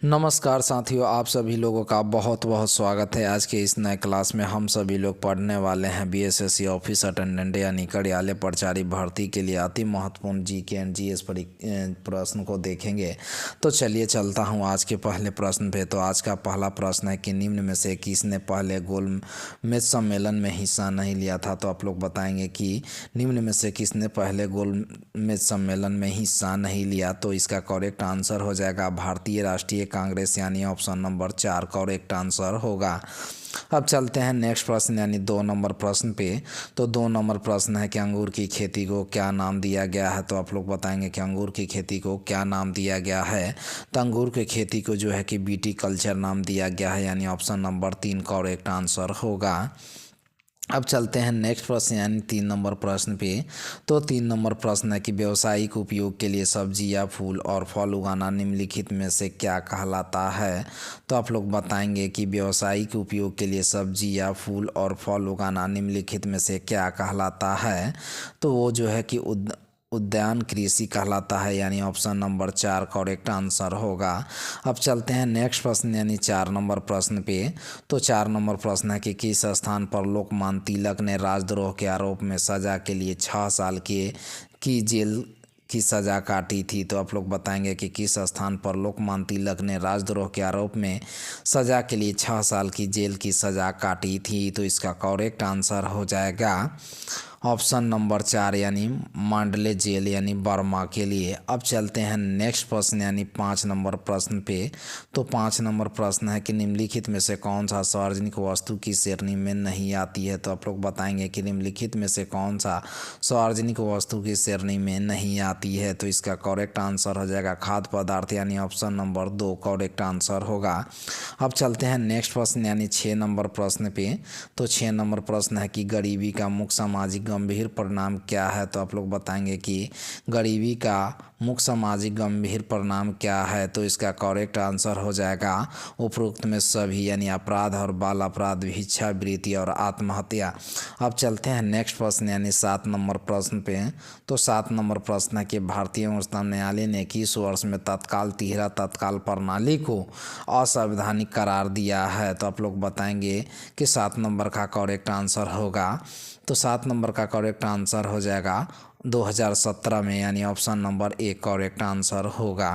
नमस्कार साथियों, आप सभी लोगों का बहुत बहुत स्वागत है। आज के इस नए क्लास में हम सभी लोग पढ़ने वाले हैं बीएसएससी ऑफिस अटेंडेंट यानी कार्यालय प्रचारी भर्ती के लिए अति महत्वपूर्ण जीके एंड जीएस प्रश्न को देखेंगे। तो चलिए चलता हूं आज के पहले प्रश्न पे। तो आज का पहला प्रश्न है कि निम्न में से किसने पहले गोलमेज सम्मेलन में हिस्सा नहीं लिया था। तो आप लोग बताएंगे कि निम्न में से किसने पहले गोलमेज सम्मेलन में हिस्सा नहीं लिया। तो इसका करेक्ट आंसर हो जाएगा भारतीय राष्ट्रीय कांग्रेस यानी ऑप्शन नंबर 4 करेक्ट आंसर होगा। अब चलते हैं नेक्स्ट प्रश्न यानी 2 नंबर प्रश्न पे। तो 2 नंबर प्रश्न है कि अंगूर की खेती को क्या नाम दिया गया है। तो आप लोग बताएंगे कि अंगूर की खेती को क्या नाम दिया गया है। तो अंगूर की खेती को जो है कि बीटी कल्चर नाम दिया गया है यानी ऑप्शन नंबर 3 करेक्ट आंसर होगा। अब चलते हैं नेक्स्ट प्रश्न यानी 3 नंबर प्रश्न पे। तो 3 नंबर प्रश्न है कि व्यावसायिक उपयोग के लिए सब्जी या फूल और फल उगाना निम्नलिखित में से क्या कहलाता है। तो आप लोग बताएंगे कि व्यावसायिक उपयोग के लिए सब्जी या फूल और फल उगाना निम्नलिखित में से क्या कहलाता है। तो वो जो है कि उद्यान कृषि कहलाता है यानी ऑप्शन नंबर 4 करेक्ट आंसर होगा। अब चलते हैं नेक्स्ट प्रश्न यानी 4 नंबर प्रश्न पे। तो 4 नंबर प्रश्न है कि किस स्थान पर लोकमान्य तिलक ने राजद्रोह के आरोप में सजा के लिए 6 साल की जेल की सज़ा काटी थी। तो आप लोग बताएंगे कि किस स्थान पर लोकमान्य तिलक ने राजद्रोह के आरोप में सज़ा के लिए 6 साल की जेल की सज़ा काटी थी। तो इसका करेक्ट आंसर हो जाएगा ऑप्शन नंबर 4 यानी मांडले जेल यानी बर्मा के लिए। अब चलते हैं नेक्स्ट प्रश्न यानी 5 नंबर प्रश्न पे। तो 5 नंबर प्रश्न है कि निम्नलिखित में से कौन सा सार्वजनिक वस्तु की श्रेणी में नहीं आती है। तो आप लोग बताएंगे कि निम्नलिखित में से कौन सा सार्वजनिक वस्तु की श्रेणी में नहीं आती है। तो इसका करेक्ट आंसर हो जाएगा खाद्य पदार्थ यानी ऑप्शन नंबर 2 करेक्ट आंसर होगा। अब चलते हैं नेक्स्ट प्रश्न यानी 6 नंबर प्रश्न पे। तो 6 नंबर प्रश्न है कि गरीबी का मुख्य सामाजिक गंभीर परिणाम क्या है। तो आप लोग बताएंगे कि गरीबी का मुख्य सामाजिक गंभीर परिणाम क्या है। तो इसका करेक्ट आंसर हो जाएगा उपरोक्त में सभी यानी अपराध और बाल अपराध, भिक्षावृत्ति और आत्महत्या। अब चलते हैं नेक्स्ट प्रश्न यानी 7 नंबर प्रश्न पे। तो 7 नंबर प्रश्न है कि भारतीय उच्चतम न्यायालय ने किस वर्ष में तत्काल तिहरा तत्काल प्रणाली को असंवैधानिक करार दिया है। तो आप लोग बताएंगे कि 7 नंबर का करेक्ट आंसर होगा। तो 7 नंबर का करेक्ट आंसर हो जाएगा 2017 में यानी ऑप्शन नंबर 1 करेक्ट आंसर होगा।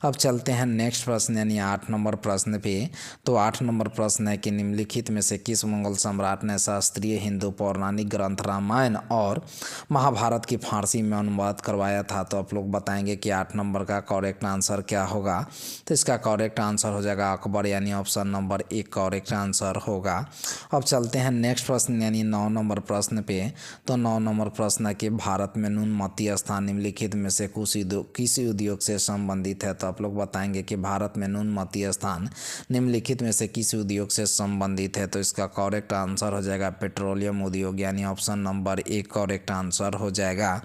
अब चलते हैं नेक्स्ट प्रश्न यानी 8 नंबर प्रश्न पे। तो 8 नंबर प्रश्न है कि निम्नलिखित में से किस मुगल सम्राट ने शास्त्रीय हिंदू पौराणिक ग्रंथ रामायण और महाभारत की फारसी में अनुवाद करवाया था। तो आप लोग बताएंगे कि 8 नंबर का करेक्ट आंसर क्या होगा। तो इसका करेक्ट आंसर हो जाएगा अकबर यानी ऑप्शन नंबर 1 करेक्ट आंसर होगा। अब चलते हैं नेक्स्ट प्रश्न यानी 9 नंबर प्रश्न पे। तो 9 नंबर प्रश्न है कि भारत में न्यूनमतीय स्थान निम्नलिखित में से किसी उद्योग से संबंधित है। तो आप लोग बताएंगे कि भारत में न्यूनमतीय स्थान निम्नलिखित में से किसी उद्योग से संबंधित है। तो इसका करेक्ट आंसर हो जाएगा पेट्रोलियम उद्योग यानी ऑप्शन नंबर 1 करेक्ट आंसर हो जाएगा।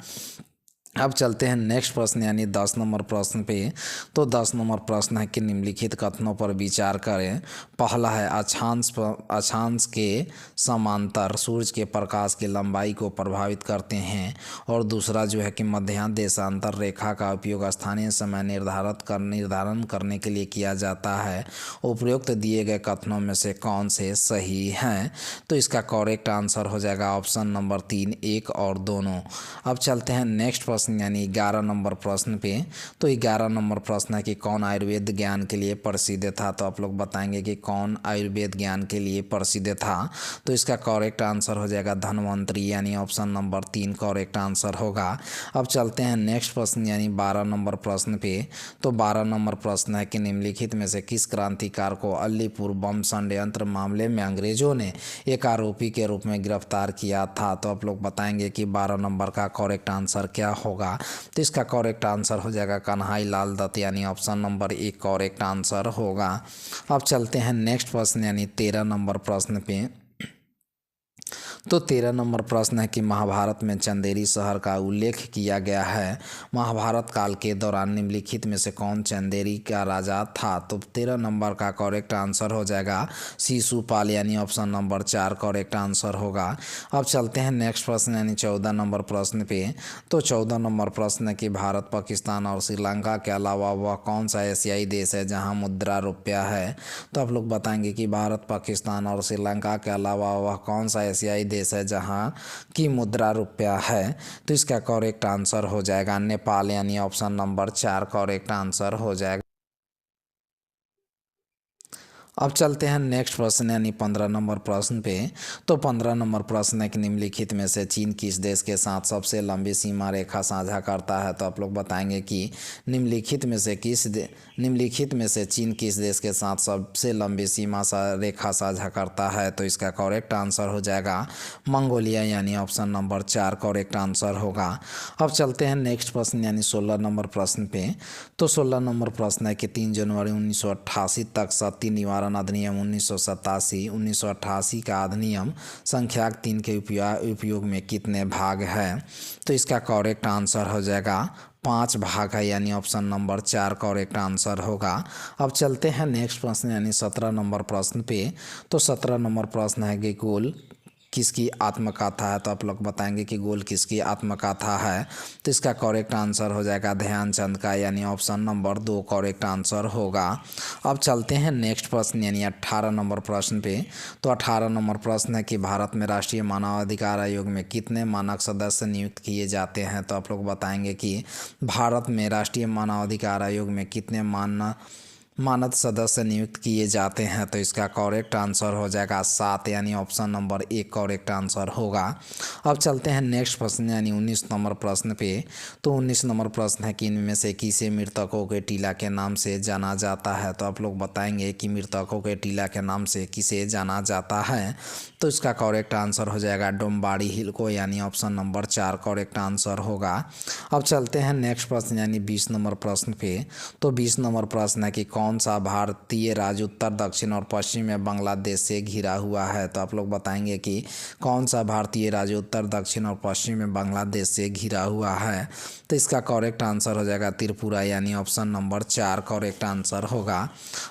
अब चलते हैं नेक्स्ट प्रश्न यानी 10 नंबर प्रश्न पे। तो 10 नंबर प्रश्न है कि निम्नलिखित कथनों पर विचार करें। पहला है अक्षांश के समांतर सूर्य के प्रकाश की लंबाई को प्रभावित करते हैं। और दूसरा जो है कि मध्याह्न देशांतर रेखा का उपयोग स्थानीय समय निर्धारण करने के लिए किया जाता है। उपरोक्त दिए गए कथनों में से कौन से सही हैं। तो इसका करेक्ट आंसर हो जाएगा ऑप्शन नंबर 3 1 और दोनों। अब चलते हैं नेक्स्ट प्रश्न यानी 11 नंबर प्रश्न पे। तो 11 नंबर प्रश्न है कि कौन आयुर्वेद ज्ञान के लिए प्रसिद्ध था। तो आप लोग बताएंगे कि कौन आयुर्वेद ज्ञान के लिए प्रसिद्ध था। तो इसका करेक्ट आंसर हो जाएगा धन्वंतरी यानी ऑप्शन नंबर 3 करेक्ट आंसर होगा। अब चलते हैं नेक्स्ट प्रश्न यानी 12 नंबर प्रश्न पे। तो 12 नंबर प्रश्न है कि निम्नलिखित में से किस क्रांतिकार को अलीपुर बम षड्यंत्र मामले में अंग्रेजों ने एक आरोपी के रूप में गिरफ्तार किया था। तो आप लोग बताएंगे कि 12 नंबर का करेक्ट आंसर क्या होगा। तो इसका करेक्ट आंसर हो जाएगा कन्हई लाल दत्त यानी ऑप्शन नंबर 1 करेक्ट आंसर होगा। अब चलते हैं नेक्स्ट प्रश्न यानी 13 नंबर प्रश्न पे। तो 13 नंबर प्रश्न है कि महाभारत में चंदेरी शहर का उल्लेख किया गया है। महाभारत काल के दौरान निम्नलिखित में से कौन चंदेरी का राजा था? तो 13 नंबर का करेक्ट आंसर हो जाएगा शिशुपाल, यानी ऑप्शन नंबर 4 करेक्ट आंसर होगा। अब चलते हैं नेक्स्ट प्रश्न यानी 14 नंबर प्रश्न पे। तो 14 नंबर प्रश्न है कि भारत, पाकिस्तान और श्रीलंका के अलावा वह कौन सा एशियाई देश है जहां मुद्रा रुपया है? तो आप लोग बताएंगे कि भारत, पाकिस्तान और श्रीलंका के अलावा वह कौन सा एशियाई देश है जहां की मुद्रा रुपया है? तो इसका करेक्ट आंसर हो जाएगा नेपाल, यानी ऑप्शन नंबर 4 करेक्ट आंसर हो जाएगा। अब चलते हैं नेक्स्ट प्रश्न यानी 15 नंबर प्रश्न पे। तो 15 नंबर प्रश्न है कि निम्नलिखित में से चीन किस देश के साथ सबसे लंबी सीमा रेखा साझा करता है? तो आप लोग बताएंगे कि निम्नलिखित में से चीन किस देश के साथ सबसे लंबी सीमा रेखा साझा करता है? तो इसका करेक्ट आंसर हो जाएगा मंगोलिया, यानी ऑप्शन नंबर 4 करेक्ट आंसर होगा। अब चलते हैं नेक्स्ट प्रश्न यानी 16 नंबर प्रश्न पे। तो 16 नंबर प्रश्न है कि 3 जनवरी 1988 तक सती निवारण अधिनियम 1988 का अधिनियम संख्या 3 के उपयोग में कितने भाग है? तो इसका करेक्ट आंसर हो जाएगा 5 भाग है, यानी ऑप्शन नंबर 4 करेक्ट आंसर होगा। अब चलते हैं नेक्स्ट प्रश्न यानी 17 नंबर प्रश्न पे। तो 17 नंबर प्रश्न है कि गोल किसकी आत्मकथा है? तो आप लोग बताएंगे कि गोल किसकी आत्मकथा है? तो इसका करेक्ट आंसर हो जाएगा ध्यानचंद का, यानी ऑप्शन नंबर 2 करेक्ट आंसर होगा। अब चलते हैं नेक्स्ट प्रश्न यानी 18 नंबर प्रश्न पे। तो 18 नंबर प्रश्न है कि भारत में राष्ट्रीय मानवाधिकार आयोग में कितने मानक सदस्य नियुक्त किए जाते हैं? तो आप लोग बताएंगे कि भारत में राष्ट्रीय मानवाधिकार आयोग में कितने मानद सदस्य नियुक्त किए जाते हैं? तो इसका करेक्ट आंसर हो जाएगा 7, यानी ऑप्शन नंबर 1 करेक्ट आंसर होगा। अब चलते हैं नेक्स्ट प्रश्न यानी 19 नंबर प्रश्न पे। तो 19 नंबर प्रश्न है कि इनमें से किसे मृतकों के टीला के नाम से जाना जाता है? तो आप लोग बताएंगे कि मृतकों के टीला के नाम से किसे जाना जाता है? तो इसका करेक्ट आंसर हो जाएगा डोम्बाड़ी हिल को, यानी ऑप्शन नंबर 4 करेक्ट आंसर होगा। अब चलते हैं नेक्स्ट प्रश्न यानी 20 नंबर प्रश्न पे। तो 20 नंबर प्रश्न है कि कौन सा भारतीय राज्य उत्तर, दक्षिण और पश्चिम में बांग्लादेश से घिरा हुआ है? तो आप लोग बताएंगे कि कौन सा भारतीय राज्य उत्तर, दक्षिण और पश्चिम में बांग्लादेश से घिरा हुआ है? तो इसका करेक्ट आंसर हो जाएगा त्रिपुरा, यानी ऑप्शन नंबर 4 करेक्ट आंसर होगा।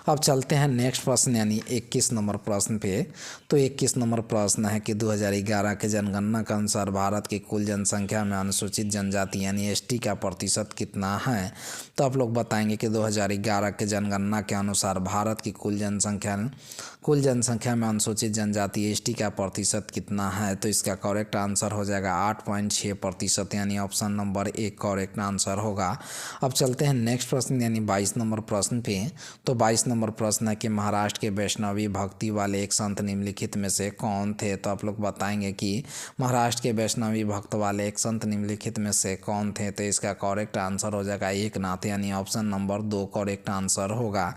अब चलते हैं नेक्स्ट प्रश्न यानी 21 नंबर प्रश्न पे। तो 21 नंबर प्रश्न है कि 2011 के जनगणना के अनुसार भारत की कुल जनसंख्या में अनुसूचित जनजाति यानी एसटी का प्रतिशत कितना है? तो आप लोग बताएंगे कि 2011 के जनगणना के अनुसार भारत की कुल जनसंख्या में अनुसूचित जनजाति एसटी का प्रतिशत कितना है? तो इसका करेक्ट आंसर हो जाएगा 8.6%, यानी ऑप्शन नंबर 1 करेक्ट आंसर होगा। अब चलते हैं नेक्स्ट प्रश्न यानी 22 नंबर प्रश्न पे। तो 22 नंबर प्रश्न है कि महाराष्ट्र के वैष्णवी भक्ति वाले एक संत निम्नलिखित में से कौन थे? तो आप लोग बताएंगे कि महाराष्ट्र के वैष्णवी भक्त वाले एक संत निम्नलिखित में से कौन थे? तो इसका करेक्ट आंसर हो जाएगा एकनाथ, यानी ऑप्शन नंबर 2 करेक्ट आंसर होगा।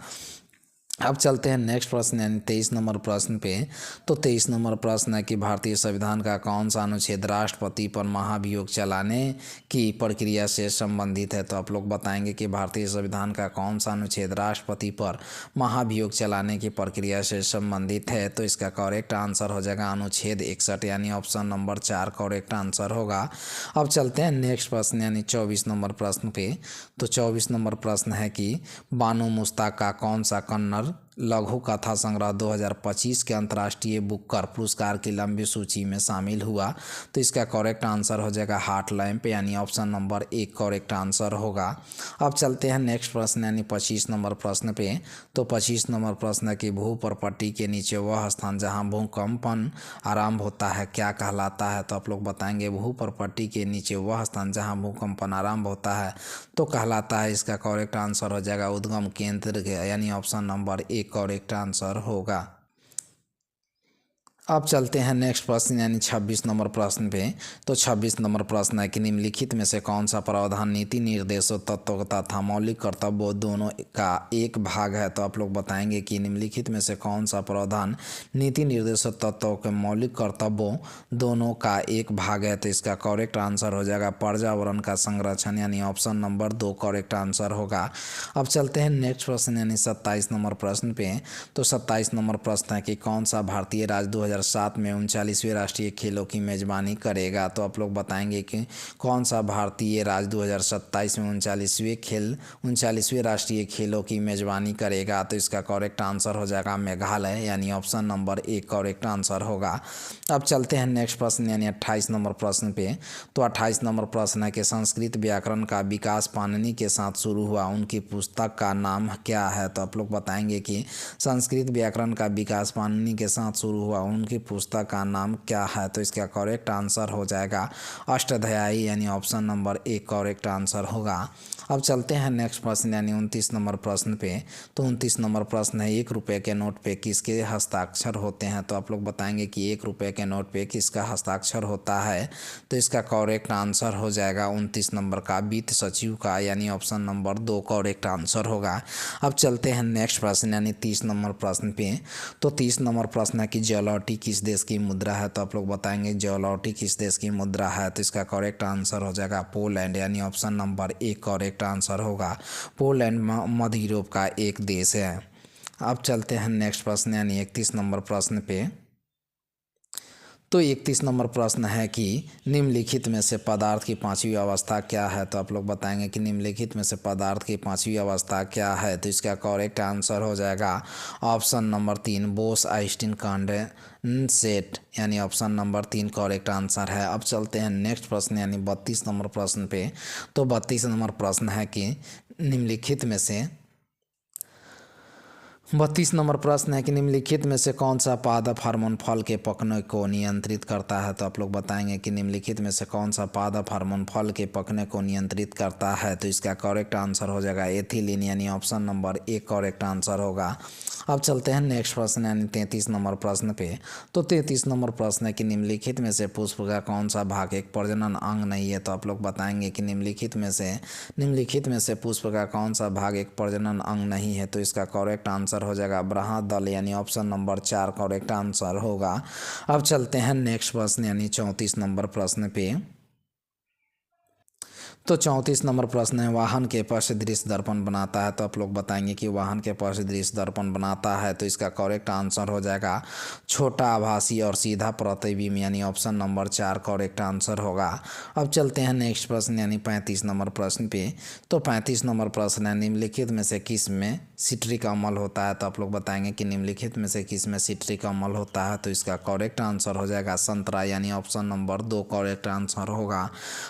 अब चलते हैं नेक्स्ट प्रश्न यानी 23 नंबर प्रश्न पे। तो 23 नंबर प्रश्न है कि भारतीय संविधान का कौन सा अनुच्छेद राष्ट्रपति पर महाभियोग चलाने की प्रक्रिया से संबंधित है? तो आप लोग बताएंगे कि भारतीय संविधान का कौन सा अनुच्छेद राष्ट्रपति पर महाभियोग चलाने की प्रक्रिया से संबंधित है? तो इसका करेक्ट आंसर हो जाएगा अनुच्छेद 61, यानी ऑप्शन नंबर 4 करेक्ट आंसर होगा। अब चलते हैं नेक्स्ट प्रश्न यानी 24 नंबर प्रश्न पे। तो 24 नंबर प्रश्न है कि बानू मुश्ताक का कौन सा कन्नड़ लघु कथा संग्रह 2025 के अंतर्राष्ट्रीय बुकर पुरस्कार की लंबी सूची में शामिल हुआ? तो इसका करेक्ट आंसर हो जाएगा हार्ट लैम्प, यानी ऑप्शन नंबर 1 करेक्ट आंसर होगा। अब चलते हैं नेक्स्ट प्रश्न यानी 25 नंबर प्रश्न पे। तो 25 नंबर प्रश्न है कि भूपर्पट्टी के नीचे वह स्थान जहां भूकंपन आरंभ होता है क्या कहलाता है? तो आप लोग बताएंगे भूपर्पट्टी के नीचे वह स्थान जहां भूकंपन आरंभ होता है तो कहलाता है, इसका करेक्ट आंसर हो जाएगा उद्गम केंद्र, यानी ऑप्शन नंबर 1 करेक्ट आंसर होगा। अब चलते हैं नेक्स्ट प्रश्न यानी 26 नंबर प्रश्न पे। तो 26 नंबर प्रश्न है कि निम्नलिखित में से कौन सा प्रावधान नीति निर्देशों तत्वों तथा मौलिक कर्तव्यों दोनों का एक भाग है? तो आप लोग बताएंगे कि निम्नलिखित में से कौन सा प्रावधान नीति निर्देशों तत्वों के मौलिक कर्तव्यों दोनों का एक भाग है? तो इसका करेक्ट आंसर हो जाएगा पर्यावरण का संरक्षण, यानी ऑप्शन नंबर 2 करेक्ट आंसर होगा। अब चलते हैं नेक्स्ट प्रश्न यानी 27 नंबर प्रश्न पे। तो 27 नंबर प्रश्न है कि कौन सा भारतीय राज्य 2007 में 39वें राष्ट्रीय खेलों की मेज़बानी करेगा? तो आप लोग बताएंगे कि कौन सा भारतीय राज्य 2027 में 39वें राष्ट्रीय खेलों की मेज़बानी करेगा? तो इसका करेक्ट आंसर हो जाएगा मेघालय, यानी ऑप्शन नंबर 1 करेक्ट आंसर होगा। अब चलते हैं नेक्स्ट प्रश्न यानी 28 नंबर प्रश्न पे। तो 28 नंबर प्रश्न है कि संस्कृत व्याकरण का विकास पाणिनि के साथ शुरू हुआ, उनकी पुस्तक का नाम क्या है? तो आप लोग बताएंगे कि संस्कृत व्याकरण का विकास पाणिनि के साथ शुरू हुआ, उनकी पुस्तक का नाम क्या है? तो इसका करेक्ट आंसर हो जाएगा अष्टाध्यायी, यानी ऑप्शन नंबर 1 करेक्ट आंसर होगा। अब चलते हैं नेक्स्ट प्रश्न यानी 29 नंबर प्रश्न पे। तो 29 नंबर प्रश्न है 1 रुपये के नोट पे किसके हस्ताक्षर होते हैं? तो आप लोग बताएंगे कि 1 रुपये के नोट पे किसका हस्ताक्षर होता है? तो इसका करेक्ट आंसर हो जाएगा 29 नंबर का वित्त सचिव का, यानी ऑप्शन नंबर 2 करेक्ट आंसर होगा। अब चलते हैं नेक्स्ट प्रश्न यानी 30 नंबर प्रश्न पे। तो 30 नंबर प्रश्न है कि जलौटी किस देश की मुद्रा है? तो आप लोग बताएंगे जलौटी किस देश की मुद्रा है? तो इसका करेक्ट आंसर हो जाएगा पोलैंड, यानी ऑप्शन नंबर 1 करेक्ट आंसर होगा। पोलैंड मध्य यूरोप का एक देश है। अब चलते हैं नेक्स्ट प्रश्न यानी 31 नंबर प्रश्न पे। तो 31 नंबर प्रश्न है कि निम्नलिखित में से पदार्थ की पांचवी अवस्था क्या है? तो आप लोग बताएंगे कि निम्नलिखित में से पदार्थ की पांचवी अवस्था क्या है? तो इसका करेक्ट आंसर हो जाएगा option number 3 Bose Einstein condensate, यानी ऑप्शन नंबर 3 करेक्ट आंसर है। अब चलते हैं नेक्स्ट प्रश्न यानी 32 नंबर प्रश्न पे। तो 32 नंबर प्रश्न है कि निम्नलिखित में से 32 नंबर प्रश्न है कि निम्नलिखित में से कौन सा पादप हार्मोन फल के पकने को नियंत्रित करता है? तो आप लोग बताएंगे कि निम्नलिखित में से कौन सा पादप हार्मोन फल के पकने को नियंत्रित करता है? तो इसका करेक्ट आंसर हो जाएगा एथिलीन, यानी ऑप्शन नंबर 1 करेक्ट आंसर होगा। अब चलते हैं नेक्स्ट प्रश्न यानी 33 नंबर प्रश्न पे। तो 33 नंबर प्रश्न है कि निम्नलिखित में से पुष्प का कौन सा भाग एक प्रजनन अंग नहीं है? तो आप लोग बताएंगे कि निम्नलिखित में से पुष्प का कौन सा भाग एक प्रजनन अंग नहीं है? तो इसका करेक्ट आंसर हो जाएगा बृहददल, यानी ऑप्शन नंबर 4 करेक्ट आंसर होगा। अब चलते हैं नेक्स्ट प्रश्न यानी 34 नंबर प्रश्न पे। तो 34 नंबर प्रश्न है वाहन के पश्च दृश्य दर्पण बनाता है? तो आप लोग बताएंगे कि वाहन के पश्च दृश्य दर्पण बनाता है। तो इसका करेक्ट आंसर हो जाएगा छोटा आभासी और सीधा प्रतिबिंब, यानी ऑप्शन नंबर 4 करेक्ट आंसर होगा। अब चलते हैं नेक्स्ट प्रश्न यानी 35 नंबर प्रश्न पे। तो 35 नंबर प्रश्न है निम्नलिखित में से किस में सिट्रिक अम्ल होता है? तो आप लोग बताएंगे कि निम्नलिखित में से किस में सिट्रिक अम्ल होता है? तो इसका करेक्ट आंसर हो जाएगा संतरा, यानी ऑप्शन नंबर 2 करेक्ट आंसर होगा।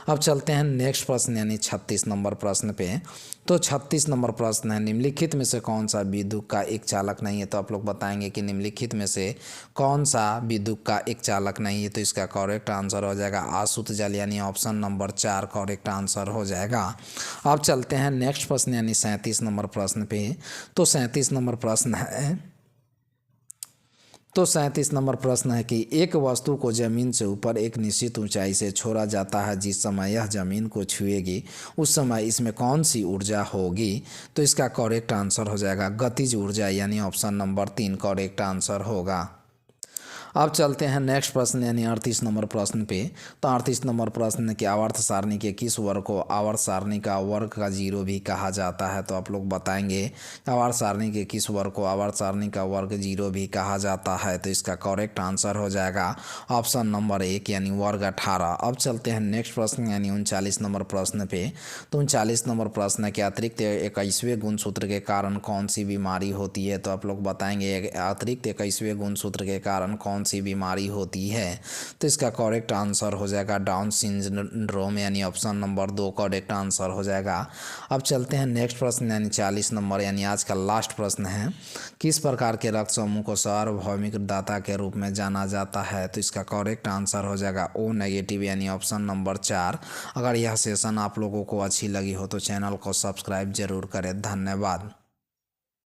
अब चलते हैं नेक्स्ट प्रश्न यानी 36 नंबर प्रश्न पे। तो 36 नंबर प्रश्न है निम्नलिखित में से कौन सा विद्युत का एक चालक नहीं है? तो आप लोग बताएंगे कि निम्नलिखित में से कौन सा विद्युत का एक चालक नहीं है? तो इसका करेक्ट आंसर हो जाएगा आसुत जल, यानी ऑप्शन नंबर 4 करेक्ट आंसर हो जाएगा। अब चलते हैं नेक्स्ट प्रश्न यानी 37 नंबर प्रश्न पे। तो 37 नंबर प्रश्न है तो 37 नंबर प्रश्न है कि एक वस्तु को जमीन से ऊपर एक निश्चित ऊंचाई से छोड़ा जाता है, जिस समय यह जमीन को छुएगी उस समय इसमें कौन सी ऊर्जा होगी? तो इसका करेक्ट आंसर हो जाएगा गतिज ऊर्जा, यानी ऑप्शन नंबर 3 करेक्ट आंसर होगा। अब चलते हैं नेक्स्ट प्रश्न यानी 38 नंबर प्रश्न पे। तो 38 नंबर प्रश्न कि आवर्त सारणी के किस वर्ग को आवर्त सारणी का वर्ग का जीरो भी कहा जाता है? तो आप लोग बताएंगे आवर्त सारणी के किस वर्ग को आवर्त सारणी का वर्ग जीरो भी कहा जाता है? तो इसका करेक्ट आंसर हो जाएगा ऑप्शन नंबर 1 यानी वर्ग 18। अब चलते हैं नेक्स्ट प्रश्न यानी 39 नंबर प्रश्न पे। तो 39 नंबर प्रश्न है कि अतिरिक्त 21वें गुणसूत्र के कारण कौन सी बीमारी होती है? तो आप लोग बताएंगे अतिरिक्त 21वें गुणसूत्र के कारण कौन सी बीमारी होती है? तो इसका करेक्ट आंसर हो जाएगा डाउन सिंड्रोम, यानी ऑप्शन नंबर 2 करेक्ट आंसर हो जाएगा। अब चलते हैं नेक्स्ट प्रश्न यानी 40 नंबर यानी आज का लास्ट प्रश्न है किस प्रकार के रक्त समूह को सार्वभौमिक दाता के रूप में जाना जाता है? तो इसका करेक्ट आंसर हो जाएगा ओ नेगेटिव, यानी ऑप्शन नंबर 4। अगर यह सेशन आप लोगों को अच्छी लगी हो तो चैनल को सब्सक्राइब जरूर करें। धन्यवाद।